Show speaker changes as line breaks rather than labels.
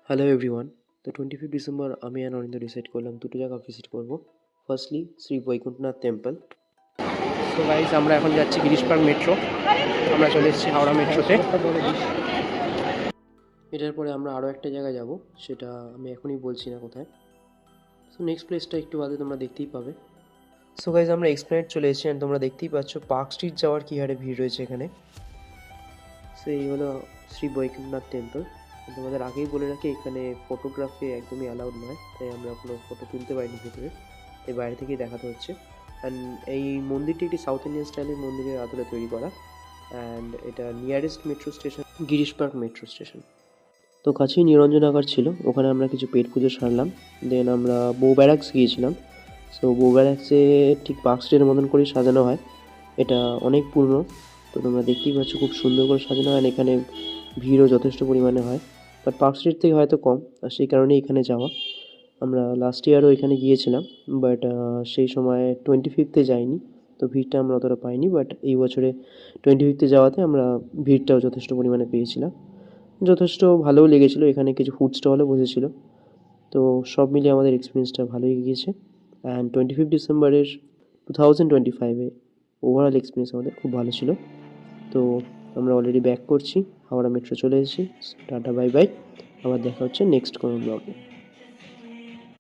Hello everyone. তো 25 December আমি আর Arindra decide করলাম দুটো জায়গা ভিজিট করব। Firstly Shri Baikunthanath temple. So guys আমরা এখন যাচ্ছি গিরিশ পার্ক মেট্রো। আমরা চলে এসেছি হাওড়া মেট্রোতে। এটার পরে আমরা আরও একটা জায়গায় যাব, সেটা আমি এখনই বলছি না কোথায়। সো নেক্সট প্লেসটা একটু বাদে তোমরা দেখতেই পাবে। সো গাইজ আমরা এক্সপ্লেনেড চলে এসেছি আর তোমরা দেখতেই পাচ্ছ পার্ক স্ট্রিট যাওয়ার কী হারে ভিড় রয়েছে এখানে। সো এই হলো শ্রী বৈকুণ্ঠনাথ টেম্পল। তোমাদের আগেই বলে রাখি এখানে ফটোগ্রাফি একদমই অ্যালাউড নয়, তাই আমরা কোনো ফটো তুলতে পারিনি ভেতরে, তাই বাইরে থেকেই দেখাতে হচ্ছে। অ্যান্ড এই মন্দিরটি একটি সাউথ ইন্ডিয়ান স্টাইলের মন্দিরের আদলে তৈরি করা। অ্যান্ড এটা nearest metro station Girish park metro station. তো কাছেই নিরঞ্জনাগার ছিল, ওখানে আমরা কিছু পেট পুজো সারলাম। দেন আমরা বউ ব্যারাক্স গিয়েছিলাম। সো বউ ব্যারাক্সে ঠিক পার্ক স্ট্রিটের মতন করেই সাজানো হয়। এটা অনেক পুরনো, তো তোমরা দেখতেই পাচ্ছ খুব সুন্দর করে সাজানো হয়। এখানে ভিড়ও যথেষ্ট পরিমাণে হয়, বাট পার্ক স্ট্রিট থেকে হয়তো কম, আর সেই কারণেই এখানে যাওয়া। আমরা লাস্ট ইয়ারও এখানে গিয়েছিলাম, বাট সেই সময় 25th যাইনি, তো ভিড়টা আমরা অতটা পাইনি। বাট এই বছরে 25th যাওয়াতে আমরা ভিড়টাও যথেষ্ট পরিমাণে পেয়েছিলাম। যথেষ্ট ভালোও লেগেছিলো, এখানে কিছু ফুড স্টলও বসেছিল। তো সব মিলিয়ে আমাদের এক্সপিরিয়েন্সটা ভালোই গিয়েছে। অ্যান্ড 25 ডিসেম্বরের 2025-এ ওভারঅল এক্সপিরিয়েন্স আমাদের খুব ভালো ছিল। তো আমরা অলরেডি ব্যাক করছি, হাওড়া মেট্রো চলে এসেছি। টাটা বাই বাই, আবার দেখা হচ্ছে নেক্সট কোনো ব্লগে।